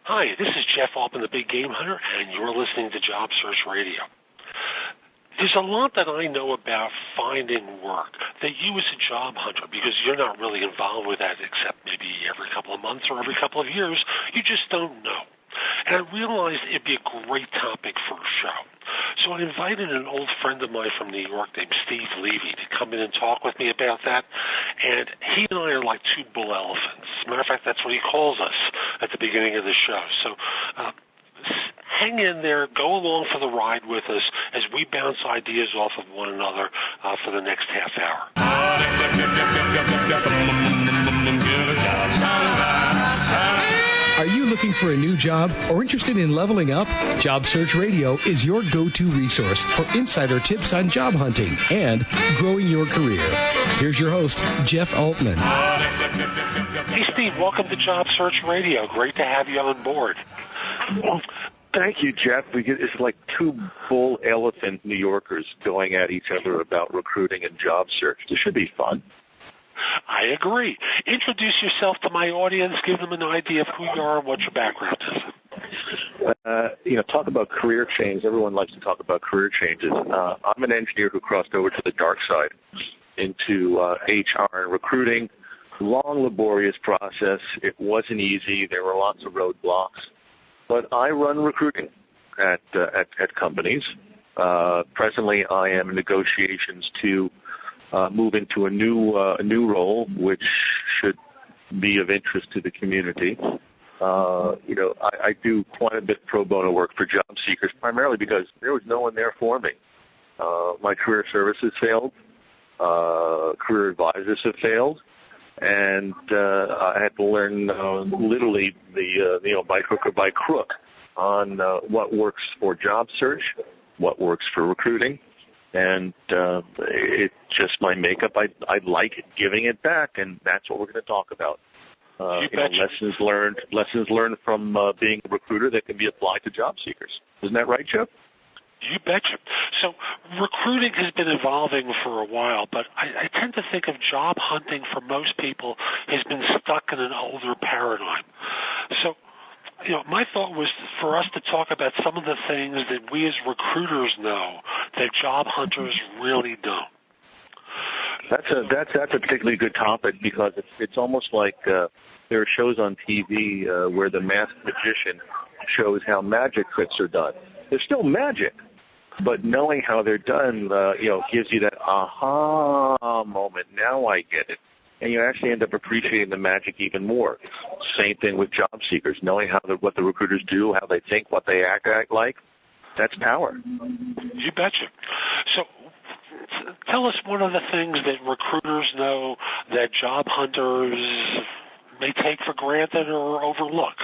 Hi, this is Jeff Altman, the Big Game Hunter, and you're listening to Job Search Radio. There's a lot that I know about finding work that you as a job hunter, because you're not really involved with that except maybe every couple of months or every couple of years, you just don't know. And I realized it'd be a great topic for a show. So I invited an old friend of mine from New York named Steve Levy to come in and talk with me about that. And he and I are like two bull elephants. As a matter of fact, that's what he calls us at the beginning of the show. So hang in there, go along for the ride with us as we bounce ideas off of one another for the next half hour. Are you looking for a new job or interested in leveling up? Job Search Radio is your go-to resource for insider tips on job hunting and growing your career. Here's your host, Jeff Altman. Hey, Steve, welcome to Job Search Radio. Great to have you on board. Well, thank you, Jeff. It's like two bull elephant New Yorkers going at each other about recruiting and job search. This should be fun. I agree. Introduce yourself to my audience. Give them an idea of who you are and what your background is. Talk about career change. Everyone likes to talk about career changes. I'm an engineer who crossed over to the dark side into HR and recruiting. Long, laborious process. It wasn't easy. There were lots of roadblocks. But I run recruiting at companies. Presently, I am in negotiations to move into a new role, which should be of interest to the community. I do quite a bit pro bono work for job seekers, primarily because there was no one there for me. My career services failed. Career advisors have failed. And I had to learn literally by hook or by crook on what works for job search, what works for recruiting. And it's just my makeup. I like giving it back, and that's what we're going to talk about. Lessons learned from being a recruiter that can be applied to job seekers. Isn't that right, Jeff? You betcha. So recruiting has been evolving for a while, but I tend to think of job hunting for most people has been stuck in an older paradigm. So my thought was for us to talk about some of the things that we as recruiters know that job hunters really don't. That's a particularly good topic because it's almost like there are shows on TV where the masked magician shows how magic tricks are done. They're still magic, but knowing how they're done, gives you that aha moment. Now I get it. And you actually end up appreciating the magic even more. Same thing with job seekers, knowing what the recruiters do, how they think, what they act like. That's power. You betcha. So tell us one of the things that recruiters know that job hunters may take for granted or overlook.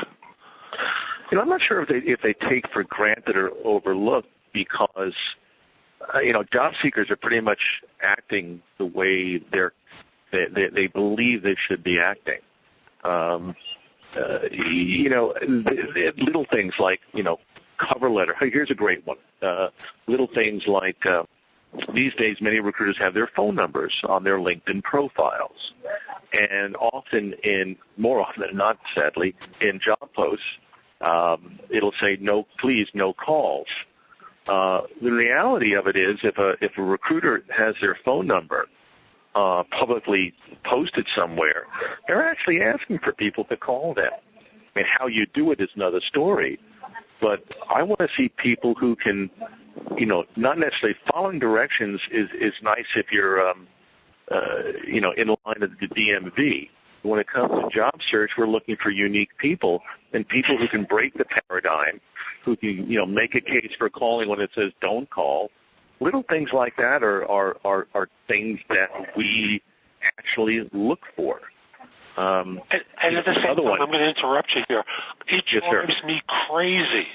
I'm not sure if they take for granted or overlook because, job seekers are pretty much acting the way they believe they should be acting. Little things like, cover letter. Here's a great one. Little things like these days many recruiters have their phone numbers on their LinkedIn profiles. And more often than not, sadly, in job posts, it'll say, no, please, no calls. The reality of it is if a recruiter has their phone number publicly posted somewhere, they're actually asking for people to call them. I mean, how you do it is another story. But I want to see people who can, not necessarily following directions is nice if you're, in line at the DMV. When it comes to job search, we're looking for unique people and people who can break the paradigm, who can, make a case for calling when it says don't call. Little things like that are things that we actually look for. And at the same time, I'm going to interrupt you here. It drives me crazy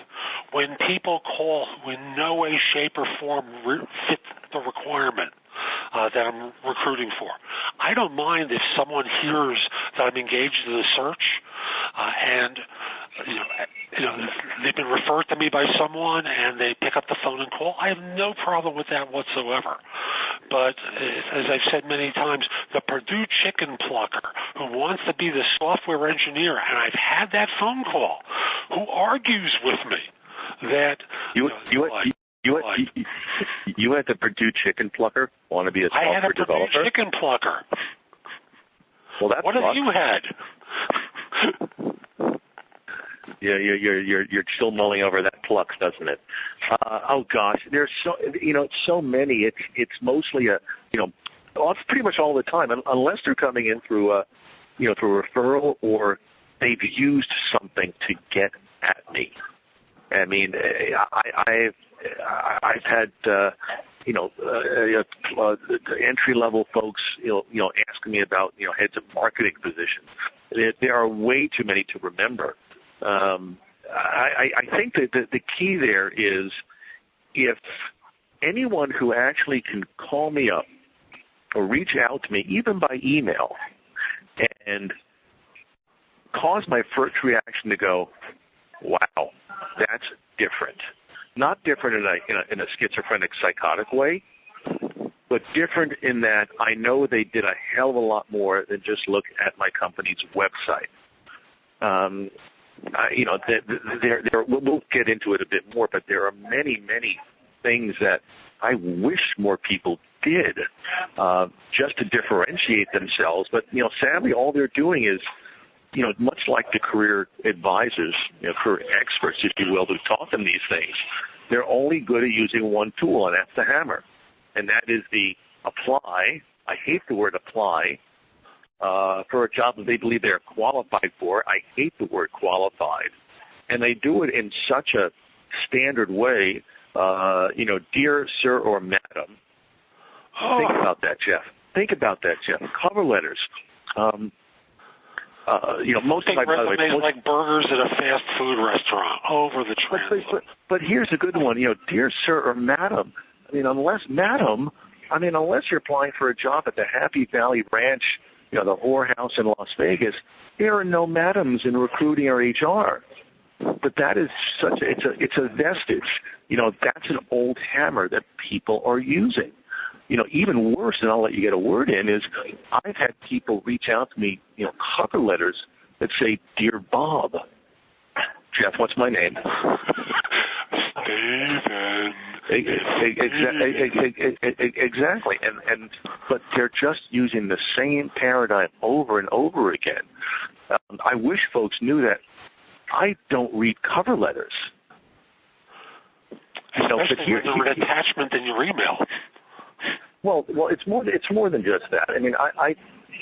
when people call who in no way, shape, or form fit the requirement that I'm recruiting for. I don't mind if someone hears that I'm engaged in a search and they've been referred to me by someone and they pick up the phone and call. I have no problem with that whatsoever. But as I've said many times, the Purdue chicken plucker who wants to be the software engineer, and I've had that phone call, who argues with me that you had the Purdue chicken plucker want to be a software developer? I had a Purdue chicken plucker. Well, that's what have you had? Yeah, you're still mulling over that Plux, doesn't it? Oh gosh, there's so many. It's mostly it's pretty much all the time, unless they're coming in through through referral or they've used something to get at me. I mean, I've had entry level folks asking me about heads of marketing positions. There are way too many to remember. I think that the key there is if anyone who actually can call me up or reach out to me, even by email, and cause my first reaction to go, wow, that's different. Not different in a schizophrenic, psychotic way, but different in that I know they did a hell of a lot more than just look at my company's website. We'll get into it a bit more, but there are many, many things that I wish more people did just to differentiate themselves. But, sadly, all they're doing is, much like the career advisors, career experts, if you will, who taught them these things, they're only good at using one tool, and that's the hammer. And that is the apply. I hate the word apply. For a job that they believe they're qualified for. I hate the word qualified. And they do it in such a standard way, dear sir or madam. Oh. Think about that, Jeff. Cover letters. Most of my resumes like burgers at a fast food restaurant over the transom. But here's a good one. Dear sir or madam. Unless you're applying for a job at the Happy Valley Ranch, the whorehouse in Las Vegas, there are no madams in recruiting or HR. But that is it's a vestige. That's an old hammer that people are using. Even worse, and I'll let you get a word in, is I've had people reach out to me, cover letters that say, Dear Bob. Jeff, what's my name? Steven. Exactly. But they're just using the same paradigm over and over again. I wish folks knew that I don't read cover letters. Especially when they're an attachment in your email. Well, it's more than just that. I mean, I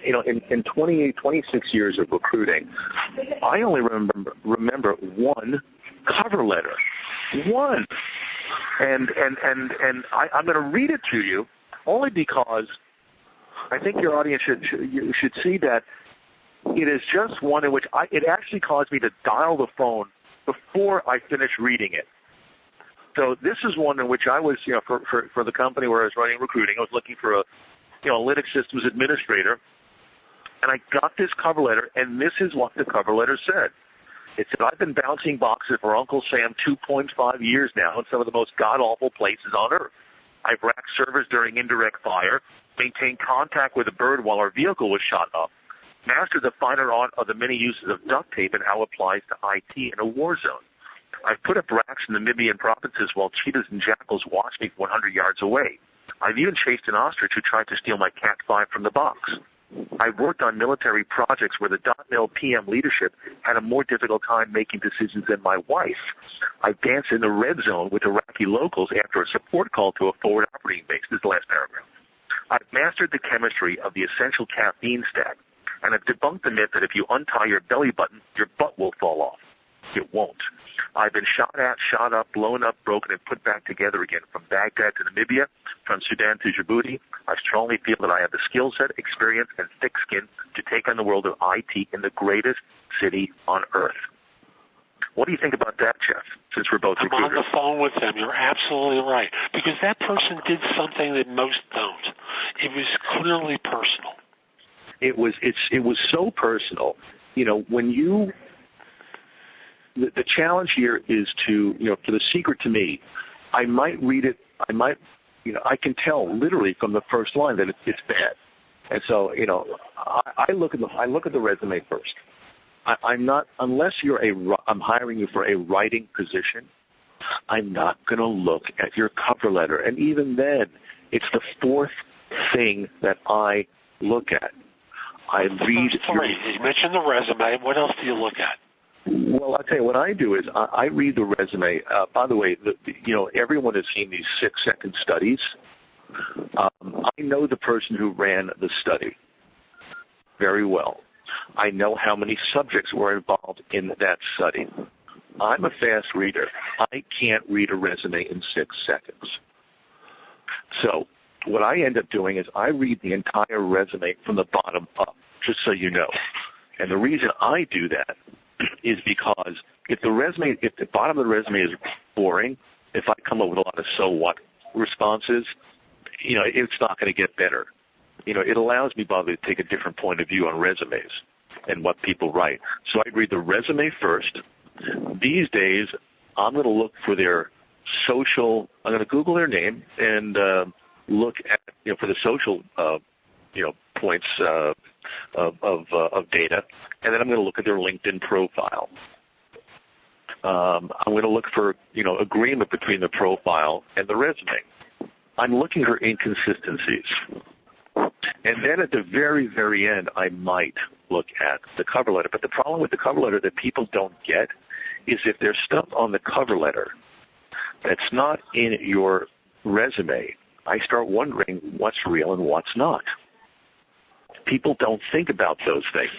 in 26 years of recruiting, I only remember one cover letter. One. And I'm going to read it to you only because I think your audience should see that it is just one in which it actually caused me to dial the phone before I finished reading it. So this is one in which I was, for the company where I was running recruiting, I was looking for a, Linux systems administrator, and I got this cover letter, and this is what the cover letter said. It said, I've been bouncing boxes for Uncle Sam 2.5 years now in some of the most god-awful places on Earth. I've racked servers during indirect fire, maintained contact with a bird while our vehicle was shot up, mastered the finer art of the many uses of duct tape and how it applies to IT in a war zone. I've put up racks in the Namibian provinces while cheetahs and jackals watched me 100 yards away. I've even chased an ostrich who tried to steal my Cat 5 from the box. I've worked on military projects where the .mil PM leadership had a more difficult time making decisions than my wife. I've danced in the red zone with Iraqi locals after a support call to a forward operating base. This is the last paragraph. I've mastered the chemistry of the essential caffeine stack, and I've debunked the myth that if you untie your belly button, your butt will fall off. It won't. I've been shot at, shot up, blown up, broken, and put back together again from Baghdad to Namibia, from Sudan to Djibouti. I strongly feel that I have the skill set, experience, and thick skin to take on the world of IT in the greatest city on earth. What do you think about that, Jeff, since we're both recruiters? I'm on the phone with them. You're absolutely right. Because that person did something that most don't. It was clearly personal. It was so personal. When you... The challenge here is to, for the secret to me, I might read it, I can tell literally from the first line that it's bad. And so, I look at the resume first. I'm not, unless I'm hiring you for a writing position, I'm not going to look at your cover letter. And even then, it's the fourth thing that I look at. I read. You mentioned the resume. What else do you look at? Well, I'll tell you what I do is I read the resume. By the way, everyone has seen these 6-second studies. I know the person who ran the study very well. I know how many subjects were involved in that study. I'm a fast reader. I can't read a resume in 6 seconds. So what I end up doing is I read the entire resume from the bottom up, just so you know. And the reason I do that is because if the bottom of the resume is boring, if I come up with a lot of so what responses, it's not going to get better. It allows me, Bob, to take a different point of view on resumes and what people write. So I read the resume first. These days, I'm going to look for their social. I'm going to Google their name and look at for the social points of data, and then I'm going to look at their LinkedIn profile. I'm going to look for agreement between the profile and the resume. I'm looking for inconsistencies. And then at the very, very end, I might look at the cover letter. But the problem with the cover letter that people don't get is if there's stuff on the cover letter that's not in your resume, I start wondering what's real and what's not. People don't think about those things.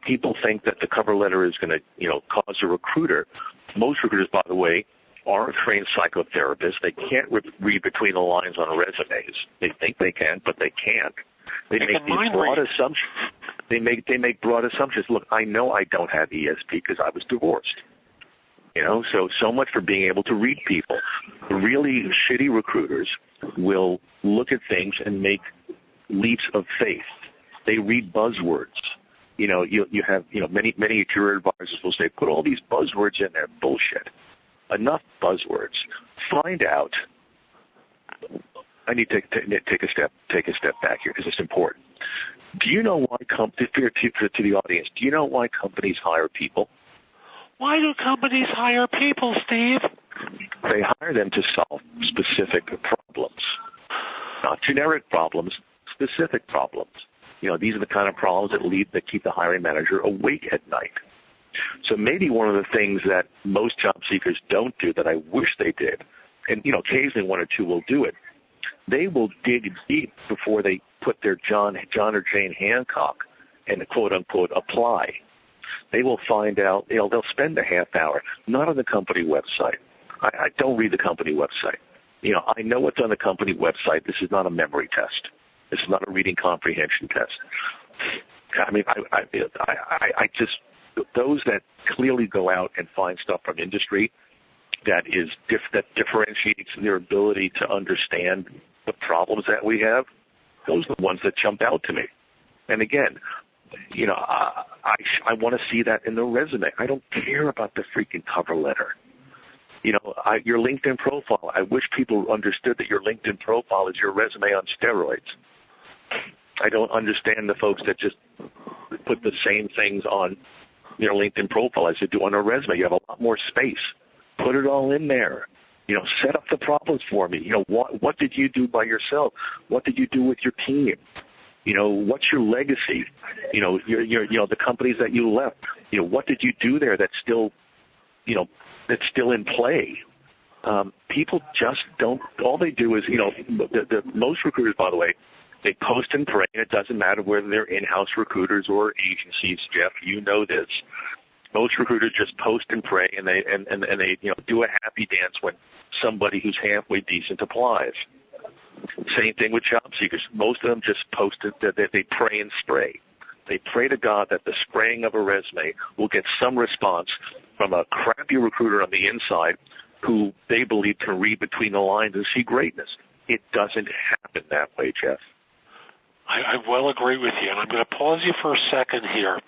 People think that the cover letter is going to, cause a recruiter. Most recruiters, by the way, aren't trained psychotherapists. They can't read between the lines on resumes. They think they can, but they can't. They make these broad assumptions. They make broad assumptions. Look, I know I don't have ESP because I was divorced. So much for being able to read people. Really shitty recruiters will look at things and make leaps of faith. They read buzzwords. You have many career advisors will say, put all these buzzwords in there. Bullshit. Enough buzzwords. Find out. I need to take a step back here because it's important. Do you know why to the audience? Do you know why companies hire people? Why do companies hire people, Steve? They hire them to solve specific problems, not generic problems, specific problems. These are the kind of problems that keep the hiring manager awake at night. So maybe one of the things that most job seekers don't do that I wish they did, and occasionally one or two will do it, they will dig deep before they put their John or Jane Hancock and quote unquote apply. They will find out. They'll spend a half hour, not on the company website. I don't read the company website. I know what's on the company website. This is not a memory test. This is not a reading comprehension test. I mean, I just those that clearly go out and find stuff from industry that differentiates their ability to understand the problems that we have. Those are the ones that jump out to me. And again, I want to see that in the resume. I don't care about the freaking cover letter. Your LinkedIn profile. I wish people understood that your LinkedIn profile is your resume on steroids. I don't understand the folks that just put the same things on your LinkedIn profile as you do on a resume. You have a lot more space. Put it all in there. Set up the problems for me. What did you do by yourself? What did you do with your team? What's your legacy? The companies that you left. What did you do there that's still in play? People just don't. All they do is, the most recruiters, by the way, they post and pray, and it doesn't matter whether they're in-house recruiters or agencies. Jeff, you know this. Most recruiters just post and pray, and they do a happy dance when somebody who's halfway decent applies. Same thing with job seekers. Most of them just post it, that they pray and spray. They pray to God that the spraying of a resume will get some response from a crappy recruiter on the inside who they believe can read between the lines and see greatness. It doesn't happen that way, Jeff. I well agree with you, and I'm going to pause you for a second here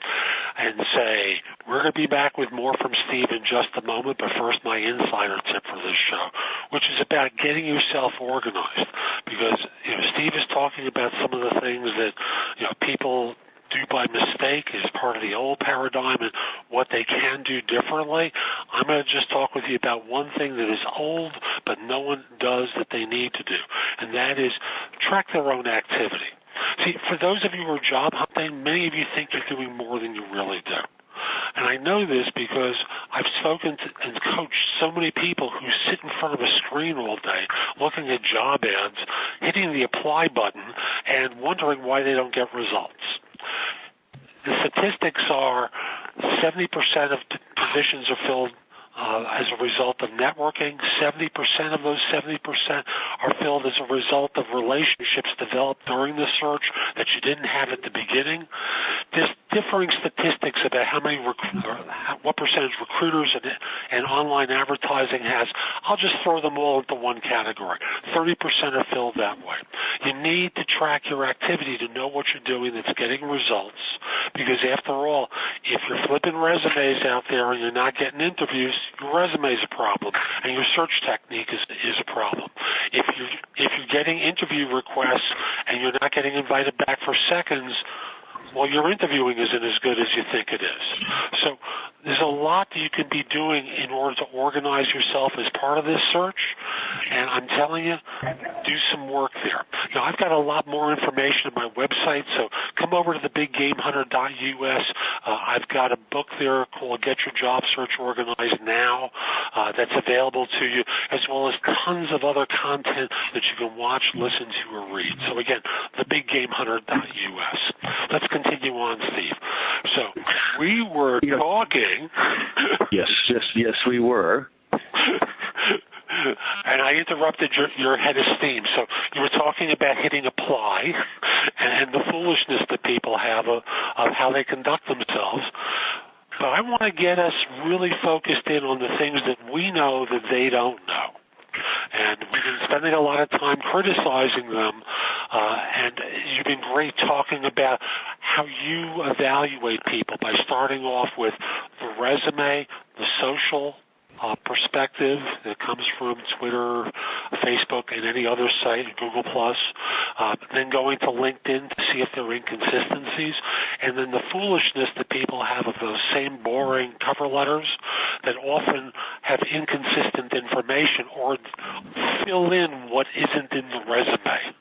and say we're going to be back with more from Steve in just a moment, but first my insider tip for this show, which is about getting yourself organized, because Steve is talking about some of the things that people do by mistake as part of the old paradigm and what they can do differently. I'm going to just talk with you about one thing that is old but no one does that they need to do, and that is track their own activity. See, for those of you who are job hunting, many of you think you're doing more than you really do. And I know this because I've spoken to and coached so many people who sit in front of a screen all day looking at job ads, hitting the apply button, and wondering why they don't get results. The statistics are 70% of positions are filled as a result of networking. 70% of those 70% are filled as a result of relationships developed during the search that you didn't have at the beginning. There's differing statistics about what percentage recruiters and online advertising has. I'll just throw them all into one category. 30% are filled that way. You need to track your activity to know what you're doing that's getting results, because after all, if you're flipping resumes out there and you're not getting interviews, your resume is a problem, and your search technique is a problem. If you're getting interview requests and you're not getting invited back for seconds, well, your interviewing isn't as good as you think it is. So there's a lot that you can be doing in order to organize yourself as part of this search, and I'm telling you, do some work there. I've got a lot more information on my website, so come over to thebiggamehunter.us. I've got a book there called Get Your Job Search Organized Now that's available to you, as well as tons of other content that you can watch, listen to, or read. So again, thebiggamehunter.us. Let's continue on, Steve. So we were talking. Yes, we were. And I interrupted your head of steam. So you were talking about hitting apply and the foolishness that people have of how they conduct themselves. But I want to get us really focused in on the things that we know that they don't know. And we've been spending a lot of time criticizing them, and you've been great talking about how you evaluate people by starting off with the resume, the social perspective that comes from Twitter, Facebook, and any other site, Google+, then going to LinkedIn to see if there are inconsistencies, and then the foolishness that people have of those same boring cover letters that often have inconsistent information or fill in what isn't in the resume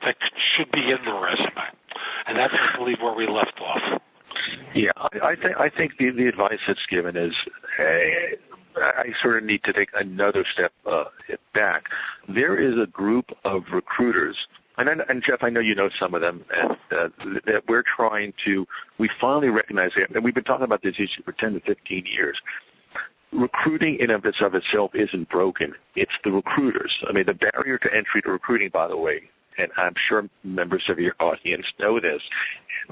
that should be in the resume. And that's, I believe, where we left off. Yeah, I think the advice that's given is, I sort of need to take another step back. There is a group of recruiters, and Jeff, I know you know some of them, and that we finally recognize it, and we've been talking about this issue for 10 to 15 years. Recruiting in of itself isn't broken. It's the recruiters. I mean, the barrier to entry to recruiting, by the way, and I'm sure members of your audience know this,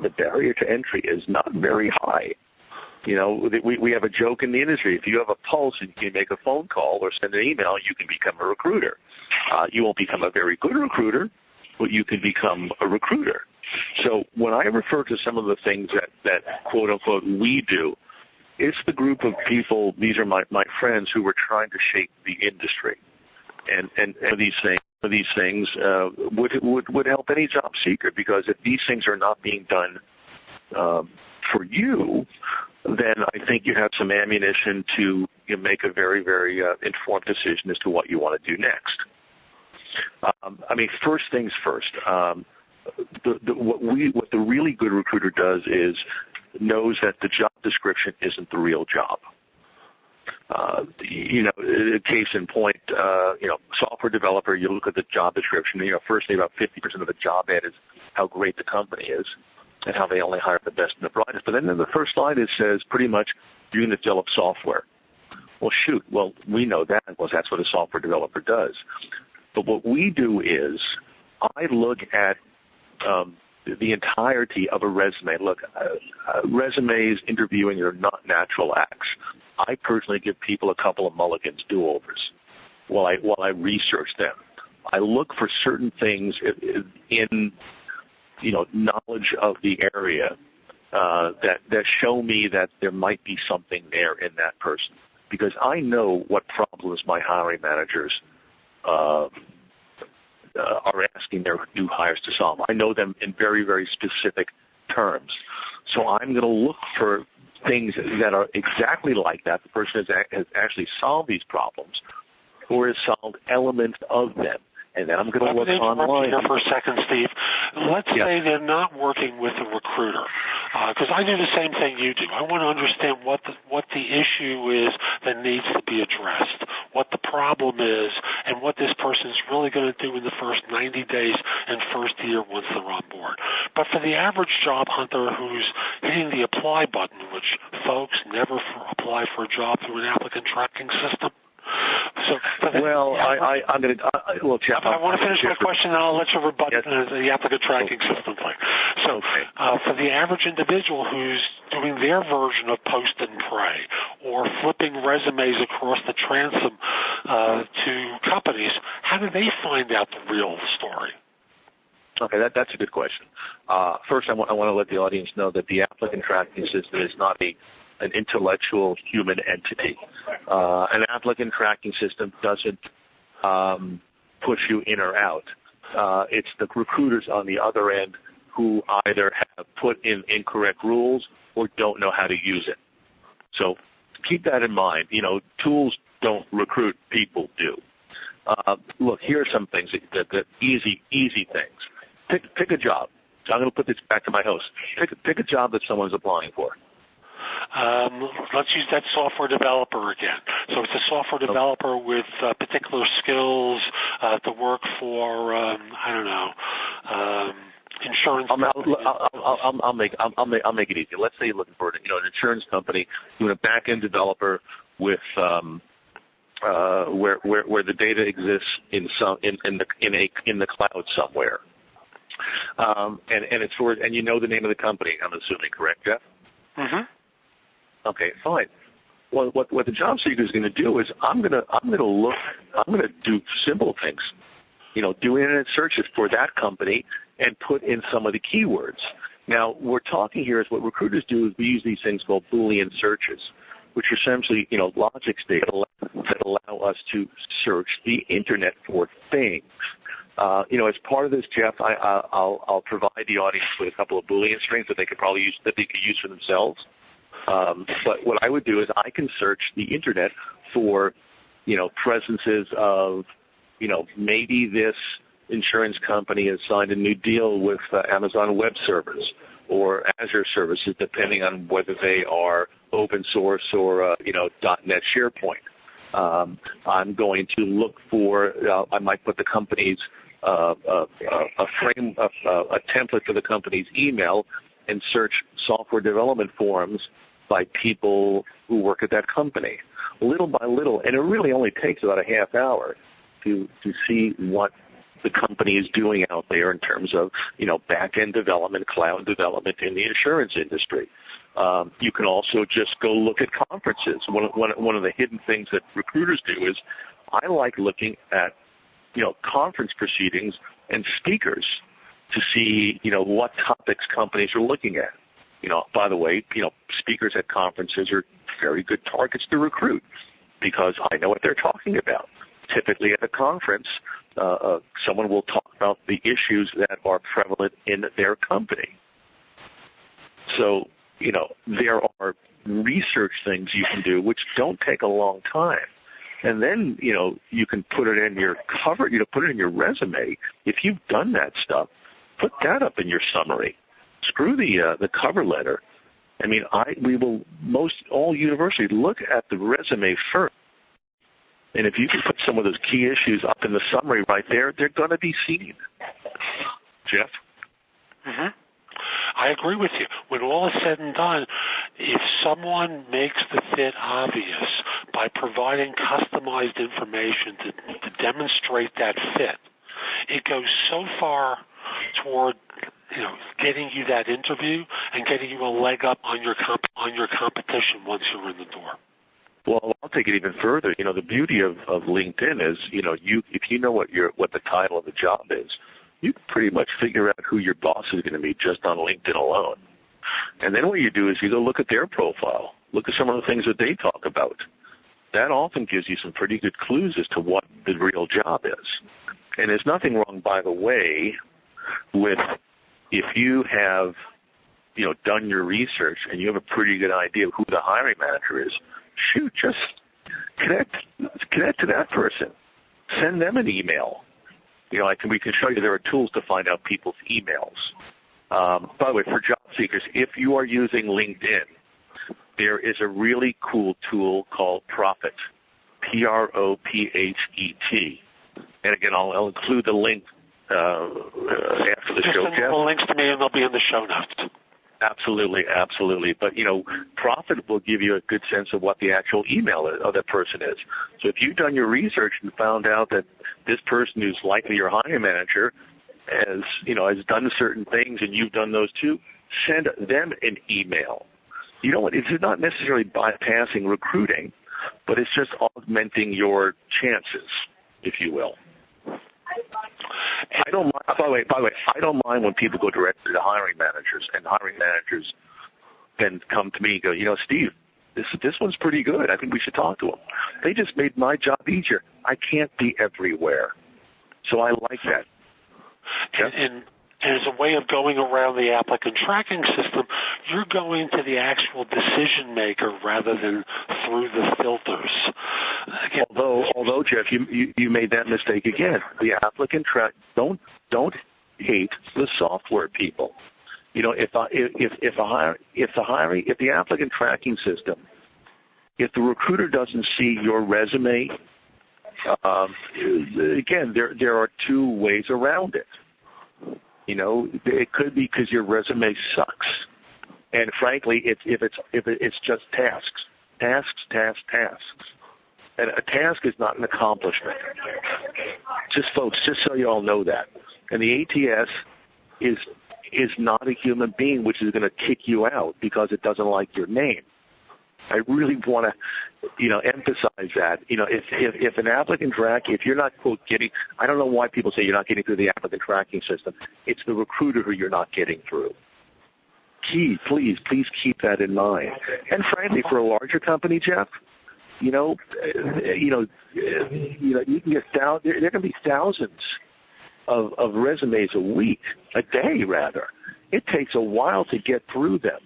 the barrier to entry is not very high. We have a joke in the industry. If you have a pulse and you can make a phone call or send an email, you can become a recruiter. You won't become a very good recruiter, but you can become a recruiter. So when I refer to some of the things that quote-unquote we do, it's the group of people, these are my friends who were trying to shape the industry. And these things would help any job seeker, because if these things are not being done for you, then I think you have some ammunition to make a very, very informed decision as to what you want to do next. First things first. What the really good recruiter does is knows that the job description isn't the real job. Case in point, software developer, you look at the job description, firstly about 50% of the job ad is how great the company is and how they only hire the best and the brightest. But then in the first line it says pretty much you're going to develop software. Well, shoot. Well, we know that because that's what a software developer does. But what we do is I look at the entirety of a resume. Look, resumes, interviewing are not natural acts. I personally give people a couple of mulligans, do-overs, while I research them. I look for certain things in knowledge of the area that show me that there might be something there in that person, because I know what problems my hiring managers are asking their new hires to solve. I know them in very, very specific terms. So I'm going to look for things that are exactly like that. The person has actually solved these problems or has solved elements of them. And then I'm going to look online. Here for a second, Steve. Let's say they're not working with a recruiter, because I do the same thing you do. I want to understand what the issue is that needs to be addressed, what the problem is, and what this person's really going to do in the first 90 days and first year once they're on board. But for the average job hunter who's hitting the apply button, which folks never apply for a job through an applicant tracking system. I'm going to. Jeff, I want to finish my question, and I'll let you rebut the applicant tracking system thing. So, for the average individual who's doing their version of post and pray, or flipping resumes across the transom to companies, how do they find out the real story? Okay, that's a good question. First, I want to let the audience know that the applicant tracking system is not an intellectual human entity. An applicant tracking system doesn't push you in or out. It's the recruiters on the other end who either have put in incorrect rules or don't know how to use it. So keep that in mind. Tools don't recruit, people do. Look, here are some things that easy things. Pick a job. So I'm going to put this back to my host. Pick a job that someone's applying for. Let's use that software developer again. So it's a software developer with particular skills to work for, insurance. I'll make it easy. Let's say you're looking for an insurance company doing a back-end developer with where the data exists in the cloud somewhere, and it's for, and you know the name of the company. I'm assuming, correct, Jeff? Mm-hmm. Okay, fine. Well, what the job seeker is going to do is I'm going to do simple things, do internet searches for that company and put in some of the keywords. Now, we're talking here is what recruiters do is we use these things called Boolean searches, which are essentially logic statements that allow us to search the internet for things. As part of this, Jeff, I'll provide the audience with a couple of Boolean strings that they could probably use for themselves. But what I would do is I can search the internet for, presences of, maybe this insurance company has signed a new deal with Amazon Web Service or Azure services, depending on whether they are open source or, .NET SharePoint. I'm going to look for, I might put the company's, a template for the company's email and search software development forums by people who work at that company, little by little. And it really only takes about a half hour to see what the company is doing out there in terms of, back-end development, cloud development in the insurance industry. You can also just go look at conferences. One of the hidden things that recruiters do is I like looking at, conference proceedings and speakers to see, what topics companies are looking at. By the way, speakers at conferences are very good targets to recruit because I know what they're talking about. Typically at a conference, someone will talk about the issues that are prevalent in their company. So, there are research things you can do which don't take a long time. And then, you can put it in your cover, put it in your resume. If you've done that stuff, put that up in your summary. Screw the cover letter. I mean, all universities look at the resume first. And if you can put some of those key issues up in the summary right there, they're going to be seen. Jeff? Mm-hmm. I agree with you. When all is said and done, if someone makes the fit obvious by providing customized information to demonstrate that fit, it goes so far toward getting you that interview and getting you a leg up on your competition once you're in the door. Well, I'll take it even further. The beauty of LinkedIn is, if you know what the title of the job is, you can pretty much figure out who your boss is going to be just on LinkedIn alone. And then what you do is you go look at their profile, look at some of the things that they talk about. That often gives you some pretty good clues as to what the real job is. And there's nothing wrong, by the way, with if you have, done your research and you have a pretty good idea of who the hiring manager is, shoot, just connect to that person. Send them an email. We can show you there are tools to find out people's emails. By the way, for job seekers, if you are using LinkedIn, there is a really cool tool called Prophet, Prophet. And again, I'll include the link after the show. Just send the links to me, and they'll be in the show notes. Absolutely. But, Prophet will give you a good sense of what the actual email of that person is. So if you've done your research and found out that this person who's likely your hiring manager has done certain things and you've done those too, send them an email. You know what? It's not necessarily bypassing recruiting, but it's just augmenting your chances, if you will. I don't mind. By the way, I don't mind when people go directly to hiring managers, and hiring managers then come to me and go, Steve, this one's pretty good. I think we should talk to them. They just made my job easier. I can't be everywhere, so I like that. And as a way of going around the applicant tracking system, you're going to the actual decision maker rather than through the filters. Again, although Jeff, you made that mistake again. The applicant track don't hate the software people. If the applicant tracking system, if the recruiter doesn't see your resume, again, there are two ways around it. It could be because your resume sucks, and frankly, if it's just tasks, and a task is not an accomplishment. Just so you all know that. And the ATS is not a human being which is going to kick you out because it doesn't like your name. I really want to, emphasize that. If an applicant if you're not, quote, getting, I don't know why people say you're not getting through the applicant tracking system. It's the recruiter who you're not getting through. Please keep that in mind. And frankly, for a larger company, Jeff, you can get there can be thousands of resumes a day rather. It takes a while to get through them.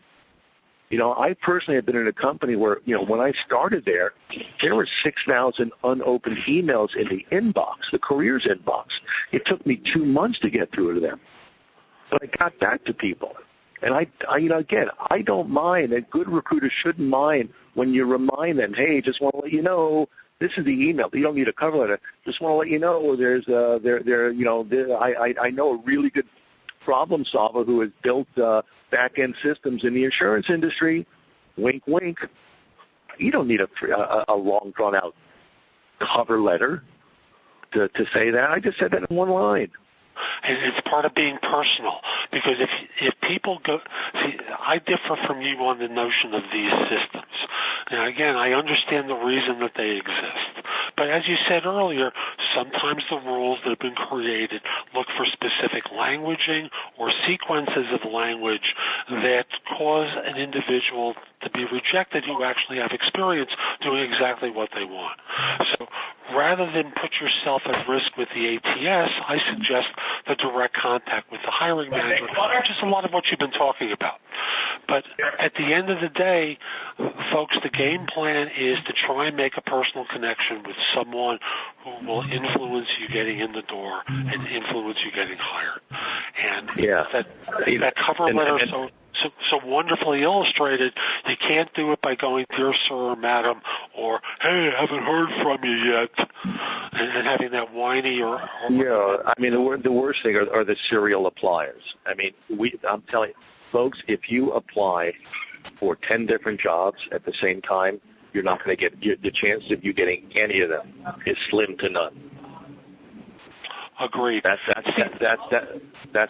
I personally have been in a company where, when I started there were 6,000 unopened emails in the inbox, the careers inbox. It took me 2 months to get through to them. But I got back to people. And I don't mind, and good recruiters shouldn't mind when you remind them, hey, just want to let you know, this is the email. You don't need a cover letter. Just want to let you know I know a really good problem solver who has built back-end systems in the insurance industry. Wink, wink. You don't need a long, drawn-out cover letter to say that. I just said that in one line. And it's part of being personal, because if people go, see, I differ from you on the notion of these systems. Now, again, I understand the reason that they exist, but as you said earlier, sometimes the rules that have been created look for specific languaging or sequences of language that cause an individual to be rejected who actually have experience doing exactly what they want. So rather than put yourself at risk with the ATS, I suggest the direct contact with the hiring manager, which is a lot of what you've been talking about. But at the end of the day, folks, the game plan is to try and make a personal connection with someone who will influence you getting in the door and influence you getting hired. And that cover letter so wonderfully illustrated, you can't do it by going, dear sir or madam, or, hey, I haven't heard from you yet, and having that whiny or the worst thing are the serial appliers. I'm telling you, folks, if you apply for 10 different jobs at the same time, you're not going to get the chances of you getting any of them is slim to none. Agreed. That's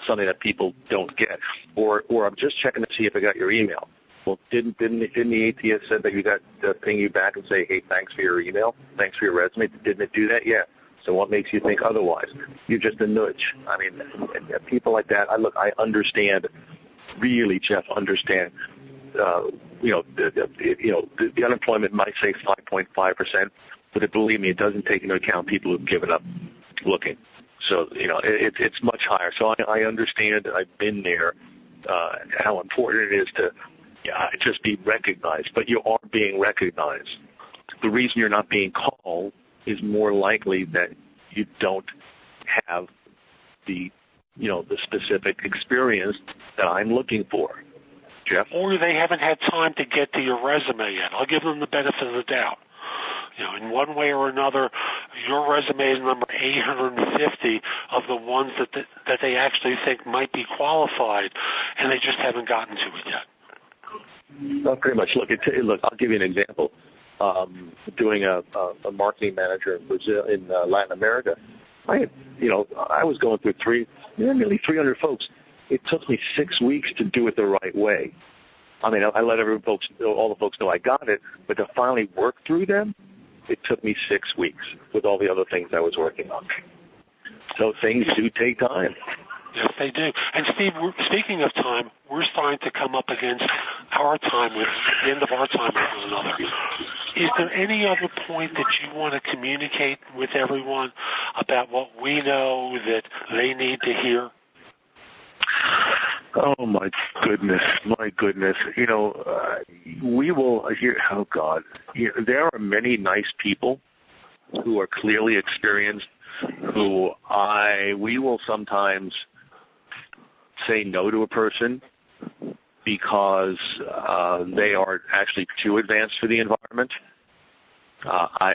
something that people don't get. Or I'm just checking to see if I got your email. Well, didn't the ATS said that you got to ping you back and say, hey, thanks for your email, thanks for your resume? Didn't it do that? Yeah. So what makes you think otherwise? You're just a nudge. I mean, people like that, I understand, really, Jeff, understand, the unemployment might say 5.5%, but believe me, it doesn't take into account people who've given up looking. So, it's much higher. So I understand, I've been there, how important it is to just be recognized. But you are being recognized. The reason you're not being called is more likely that you don't have the specific experience that I'm looking for. Jeff? Or they haven't had time to get to your resume yet. I'll give them the benefit of the doubt. In one way or another, your resume is number 850 of the ones that they actually think might be qualified, and they just haven't gotten to it yet. Not pretty much. Look, I'll give you an example. Doing a marketing manager in Brazil, in Latin America, I was going through nearly 300 folks. It took me 6 weeks to do it the right way. I mean, I let all the folks know I got it, but to finally work through them, it took me 6 weeks with all the other things I was working on. So things do take time. Yes, they do. And Steve, speaking of time, we're starting to come up against our time, with the end of our time with one another. Is there any other point that you want to communicate with everyone about what we know that they need to hear? Oh, my goodness. We will hear, oh, God. There are many nice people who are clearly experienced, we will sometimes say no to a person because they are actually too advanced for the environment. I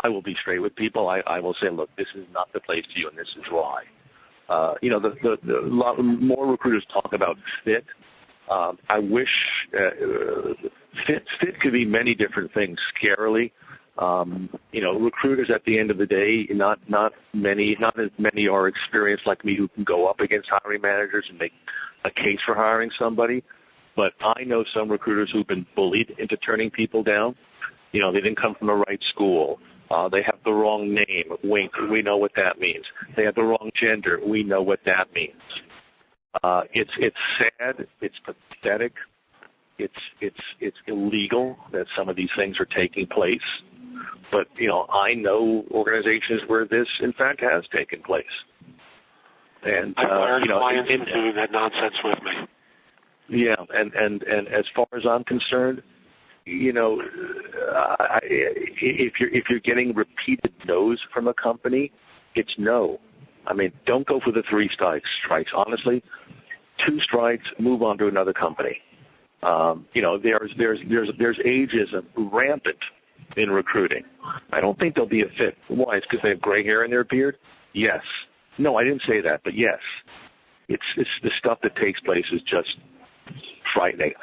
will be straight with people. I will say, look, this is not the place for you, and this is why. The lot more recruiters talk about fit. I wish fit could be many different things. Scarily, recruiters at the end of the day, not as many are experienced like me who can go up against hiring managers and make a case for hiring somebody. But I know some recruiters who've been bullied into turning people down. They didn't come from the right school. They have the wrong name. Wink. We know what that means. They have the wrong gender. We know what that means. It's sad. It's pathetic. It's illegal that some of these things are taking place. But I know organizations where this, in fact, has taken place. And I've hired clients for doing that nonsense with me. Yeah, and as far as I'm concerned, if you're getting repeated no's from a company, it's no. I mean, don't go for the 3 strikes. Honestly, 2 strikes, move on to another company. There's ageism rampant in recruiting. I don't think they'll be a fit. Why? It's because they have gray hair in their beard? Yes. No, I didn't say that, but yes. It's the stuff that takes place is just frightening.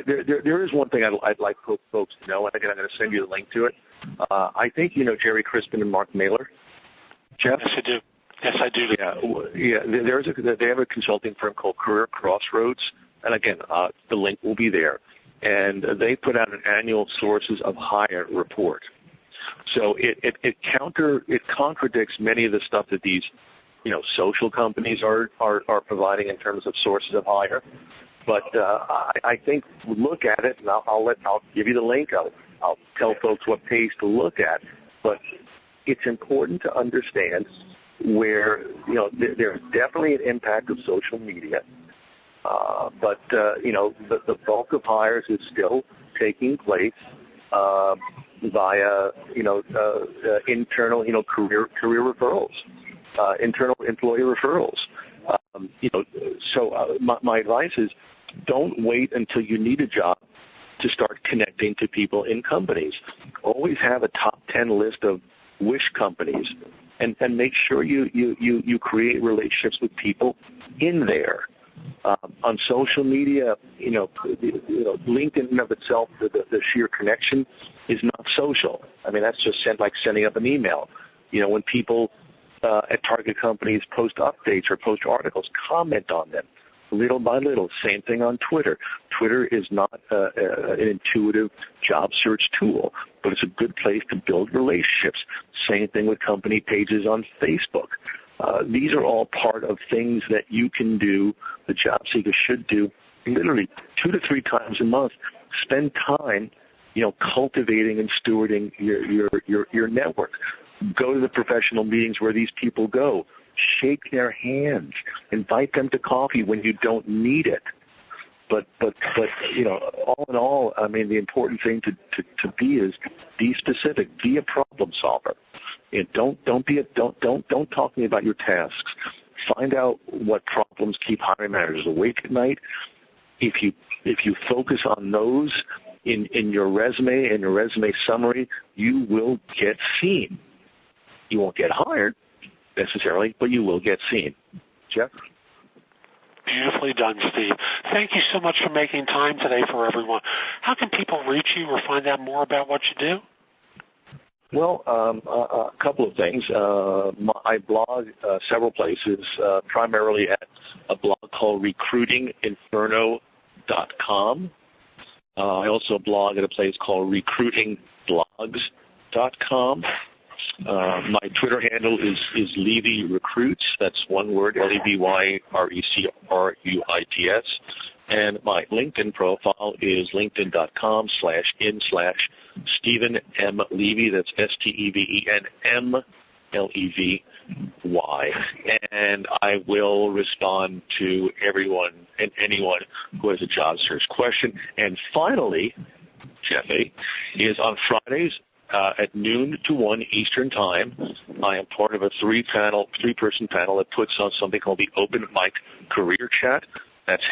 There is one thing I'd like folks to know, and again, I'm going to send you the link to it. I think Jerry Crispin and Mark Mailer. Jeff? Yes, I do. Yes, I do. Yeah. They have a consulting firm called Career Crossroads, and again, the link will be there. And they put out an annual sources of hire report. So it contradicts many of the stuff that these social companies are providing in terms of sources of hire. But I think look at it, and I'll give you the link. I'll tell folks what page to look at. But it's important to understand where there's definitely an impact of social media. But the bulk of hires is still taking place via internal career referrals, internal employee referrals. So my advice is don't wait until you need a job to start connecting to people in companies. Always have a top 10 list of wish companies, and make sure you create relationships with people in there. On social media, LinkedIn in of itself, the sheer connection is not social. I mean, that's just like sending up an email. When people at target companies post updates or post articles, comment on them. little by little. Same thing on Twitter. Twitter is not an intuitive job search tool, but it's a good place to build relationships. Same thing with company pages on Facebook. These are all part of things that you can do, the job seeker should do, literally 2 to 3 times a month. Spend time, cultivating and stewarding your network. Go to the professional meetings where these people go. Shake their hands. Invite them to coffee when you don't need it. But all in all, I mean, the important thing to be is be specific. Be a problem solver. Don't talk to me about your tasks. Find out what problems keep hiring managers awake at night. If you focus on those in your resume and your resume summary, you will get seen. You won't get hired necessarily, but you will get seen. Jeff? Beautifully done, Steve. Thank you so much for making time today for everyone. How can people reach you or find out more about what you do? Well, a couple of things. I blog several places, primarily at a blog called recruitinginferno.com. I also blog at a place called recruitingblogs.com. My Twitter handle is Levy Recruits. That's one word, LevyRecruits. And my LinkedIn profile is linkedin.com/in/Stephen M. Levy. That's STEVENMLEVY. And I will respond to everyone and anyone who has a job search question. And finally, Jeffy, is on Fridays at noon to 1 Eastern Time, I am part of a three-person panel that puts on something called the Open Mic Career Chat. That's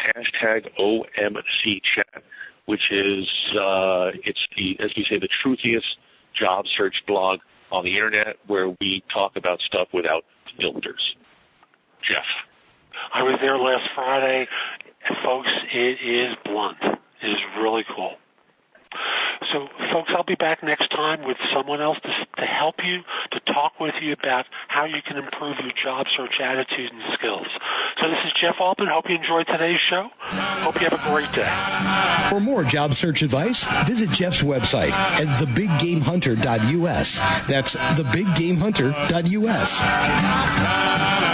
#OMC Chat, which is, as we say, the truthiest job search blog on the internet where we talk about stuff without filters. Jeff? I was there last Friday, and folks, it is blunt. It is really cool. So, folks, I'll be back next time with someone else to help you, to talk with you about how you can improve your job search attitude and skills. So this is Jeff Altman. Hope you enjoyed today's show. Hope you have a great day. For more job search advice, visit Jeff's website at thebiggamehunter.us. That's thebiggamehunter.us.